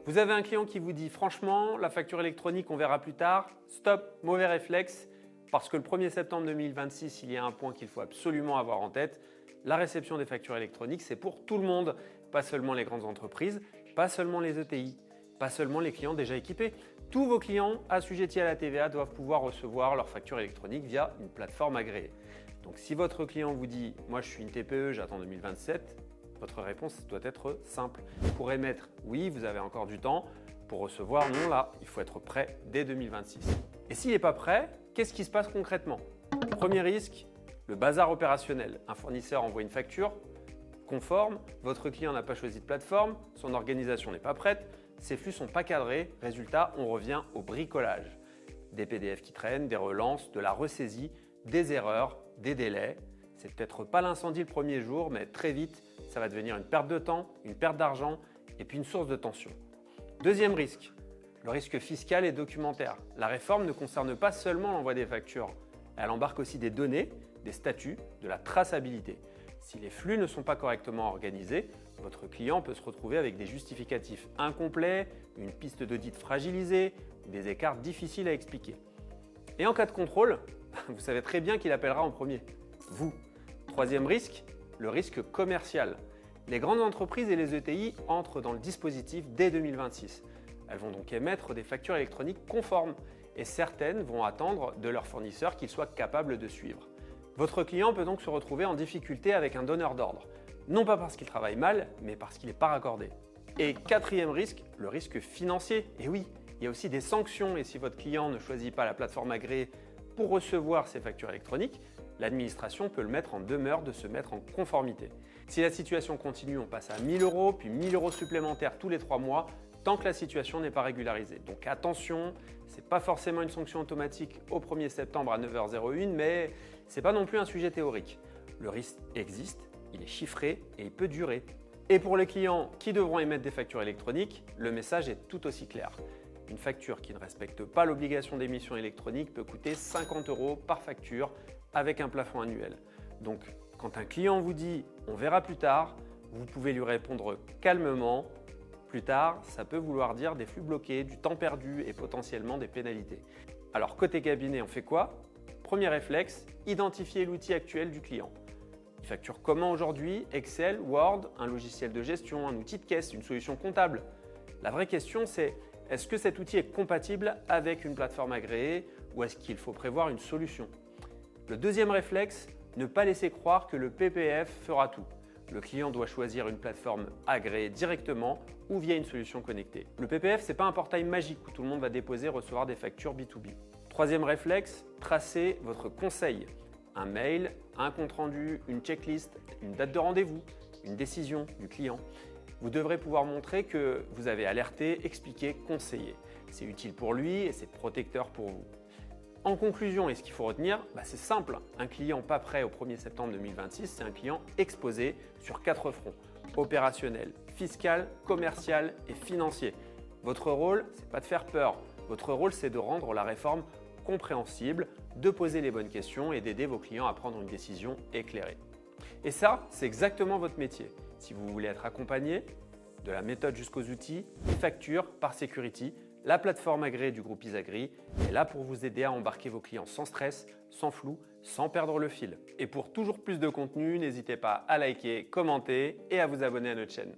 Vous avez un client qui vous dit « Franchement, la facture électronique, on verra plus tard. Stop, mauvais réflexe. » Parce que le 1er septembre 2026, il y a un point qu'il faut absolument avoir en tête. La réception des factures électroniques, c'est pour tout le monde. Pas seulement les grandes entreprises, pas seulement les ETI, pas seulement les clients déjà équipés. Tous vos clients assujettis à la TVA doivent pouvoir recevoir leurs factures électroniques via une plateforme agréée. Donc si votre client vous dit « Moi, je suis une TPE, j'attends 2027 », votre réponse doit être simple. Vous pourrez mettre « Oui, vous avez encore du temps » pour recevoir « Non, là, il faut être prêt dès 2026 ». Et s'il n'est pas prêt, qu'est-ce qui se passe concrètement? Premier risque, le bazar opérationnel. Un fournisseur envoie une facture conforme, votre client n'a pas choisi de plateforme, son organisation n'est pas prête, ses flux ne sont pas cadrés, résultat, on revient au bricolage. Des PDF qui traînent, des relances, de la ressaisie, des erreurs, des délais. C'est peut-être pas l'incendie le premier jour, mais très vite, ça va devenir une perte de temps, une perte d'argent et puis une source de tension. Deuxième risque, le risque fiscal et documentaire. La réforme ne concerne pas seulement l'envoi des factures, elle embarque aussi des données, des statuts, de la traçabilité. Si les flux ne sont pas correctement organisés, votre client peut se retrouver avec des justificatifs incomplets, une piste d'audit fragilisée, des écarts difficiles à expliquer. Et en cas de contrôle, vous savez très bien qui l'appellera en premier. Vous. Troisième risque, le risque commercial. Les grandes entreprises et les ETI entrent dans le dispositif dès 2026. Elles vont donc émettre des factures électroniques conformes et certaines vont attendre de leurs fournisseurs qu'ils soient capables de suivre. Votre client peut donc se retrouver en difficulté avec un donneur d'ordre, non pas parce qu'il travaille mal, mais parce qu'il n'est pas raccordé. Et quatrième risque, le risque financier. Et oui, il y a aussi des sanctions et si votre client ne choisit pas la plateforme agréée pour recevoir ses factures électroniques, l'administration peut le mettre en demeure de se mettre en conformité. Si la situation continue, on passe à 1 000 €, puis 1 000 € supplémentaires tous les 3 mois, tant que la situation n'est pas régularisée. Donc attention, ce n'est pas forcément une sanction automatique au 1er septembre à 9h01, mais ce n'est pas non plus un sujet théorique. Le risque existe, il est chiffré et il peut durer. Et pour les clients qui devront émettre des factures électroniques, le message est tout aussi clair. Une facture qui ne respecte pas l'obligation d'émission électronique peut coûter 50 € par facture avec un plafond annuel. Donc, quand un client vous dit « on verra plus tard », vous pouvez lui répondre calmement « plus tard », ça peut vouloir dire des flux bloqués, du temps perdu et potentiellement des pénalités. Alors, côté cabinet, on fait quoi? Premier réflexe, identifier l'outil actuel du client. Il facture comment aujourd'hui? Excel, Word, un logiciel de gestion, un outil de caisse, une solution comptable? La vraie question, c'est est-ce que cet outil est compatible avec une plateforme agréée ou est-ce qu'il faut prévoir une solution? Le deuxième réflexe, ne pas laisser croire que le PPF fera tout. Le client doit choisir une plateforme agréée directement ou via une solution connectée. Le PPF, ce n'est pas un portail magique où tout le monde va déposer et recevoir des factures B2B. Troisième réflexe, tracez votre conseil. Un mail, un compte-rendu, une checklist, une date de rendez-vous, une décision du client. Vous devrez pouvoir montrer que vous avez alerté, expliqué, conseillé. C'est utile pour lui et c'est protecteur pour vous. En conclusion, et ce qu'il faut retenir, c'est simple. Un client pas prêt au 1er septembre 2026, c'est un client exposé sur 4 fronts. Opérationnel, fiscal, commercial et financier. Votre rôle, ce n'est pas de faire peur. Votre rôle, c'est de rendre la réforme compréhensible, de poser les bonnes questions et d'aider vos clients à prendre une décision éclairée. Et ça, c'est exactement votre métier. Si vous voulez être accompagné, de la méthode jusqu'aux outils, facture par Security, la plateforme agréée du groupe Isagri est là pour vous aider à embarquer vos clients sans stress, sans flou, sans perdre le fil. Et pour toujours plus de contenu, n'hésitez pas à liker, commenter et à vous abonner à notre chaîne.